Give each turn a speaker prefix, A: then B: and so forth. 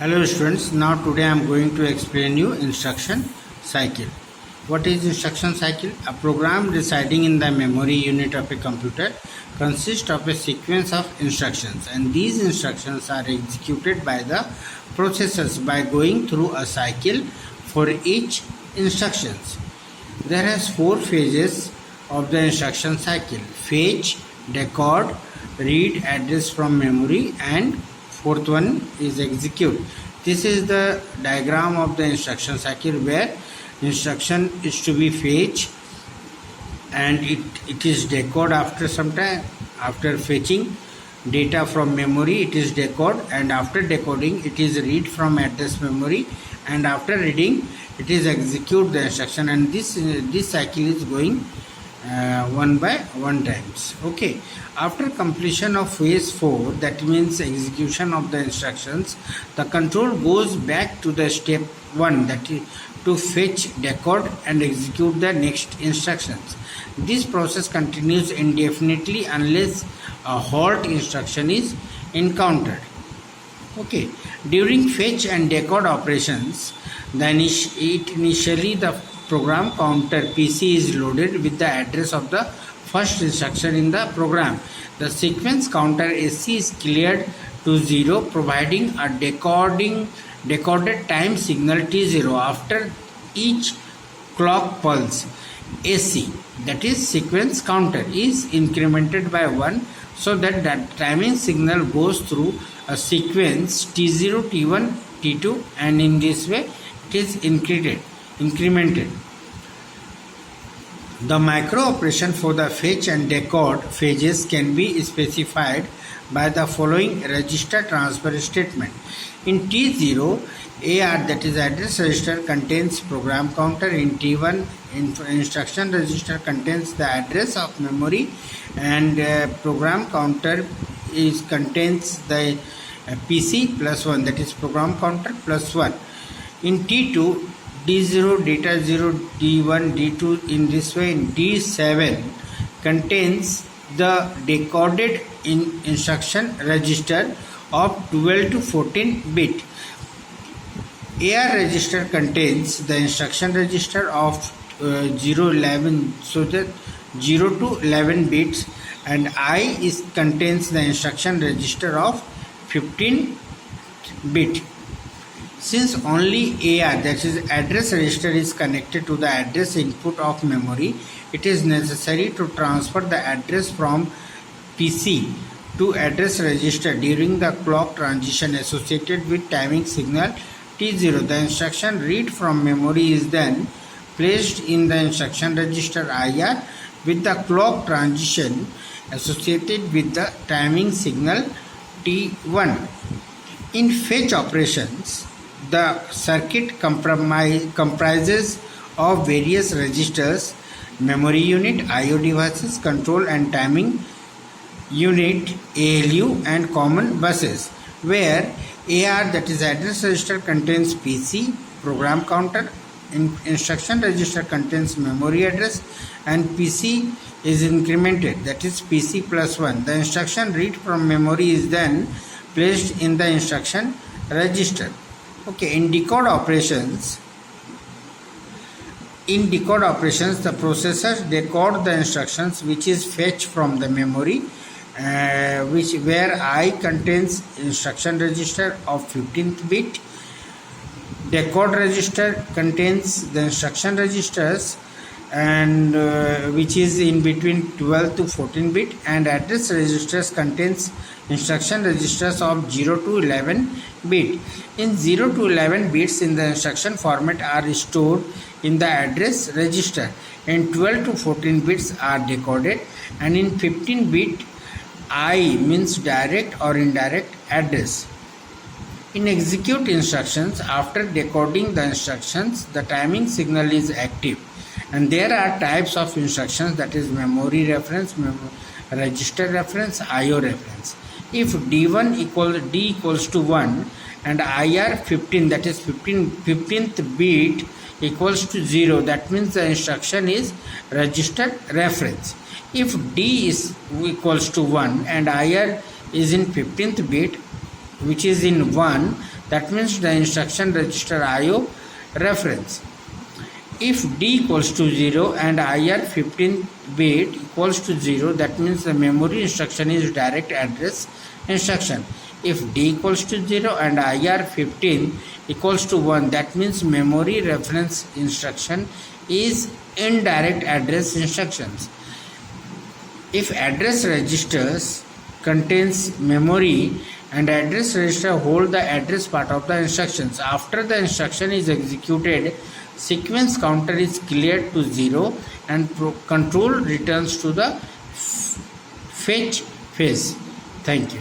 A: Hello students, now today I am going to explain you instruction cycle. What is instruction cycle? A program residing in the memory unit of a computer consists of a sequence of instructions, and these instructions are executed by the processors by going through a cycle for each instructions. There has four phases of the instruction cycle: fetch, decode, read address from memory, and fourth one is execute. This is the diagram of the instruction cycle where instruction is to be fetch and it is decode after some time. After fetching data from memory, it is decode, and after decoding it is read from address memory, and after reading it is execute the instruction, and this cycle is going one by one times. Okay, after completion of phase 4, that means execution of the instructions, the control goes back to the step 1, that is to fetch, decode and execute the next instructions. This process continues indefinitely unless a halt instruction is encountered. Okay, during fetch and decode operations, initially the program counter PC is loaded with the address of the first instruction in the program. The sequence counter SC is cleared to 0, providing a decoded time signal T0 after each clock pulse. AC, that is sequence counter, is incremented by 1 so that the timing signal goes through a sequence T0, T1, T2, and in this way it is incremented. The micro operation for the fetch and decode phases can be specified by the following register transfer statement. In T0, AR, that is address register, contains program counter. In T1, instruction register contains the address of memory, and program counter contains the PC plus 1, that is program counter plus 1. In T2, D0, data 0, D1, D2, in this way. In D7 contains the decoded instruction register of 12 to 14 bit. AR register contains the instruction register of 11, so that 0 to 11 bits, and I contains the instruction register of 15 bit. Since only AR, that is address register, is connected to the address input of memory, it is necessary to transfer the address from PC to address register during the clock transition associated with timing signal T0. The instruction read from memory is then placed in the instruction register IR with the clock transition associated with the timing signal T1. In fetch operations, the circuit comprises of various registers, memory unit, IO devices, control and timing unit, ALU, and common buses, where AR, that is address register, contains PC, program counter, instruction register contains memory address, and PC is incremented, that is PC plus 1. The instruction read from memory is then placed in the instruction register. Okay, in decode operations, the processor decode the instructions which is fetched from the memory, where I contains instruction register of 15th bit, decode register contains the instruction registers and which is in between 12 to 14 bit, and address registers contains instruction registers of 0 to 11 bit. In 0 to 11 bits in the instruction format are stored in the address register, and 12 to 14 bits are decoded, and in 15 bit I means direct or indirect address. In execute instructions, after decoding the instructions, the timing signal is active, and there are types of instructions, that is memory reference, register reference, IO reference. If D1 equals to 1 and IR 15, that is 15th bit equals to 0, that means the instruction is registered reference. If D is equals to 1 and IR is in 15th bit, which is in 1, that means the instruction register IO reference. If D equals to 0 and IR 15 bit equals to 0, that means the memory instruction is direct address instruction. If D equals to 0 and IR 15 equals to 1, that means memory reference instruction is indirect address instructions. If address registers contains memory and address register hold the address part of the instructions, after the instruction is executed, sequence counter is cleared to 0 and control returns to the fetch phase. Thank you.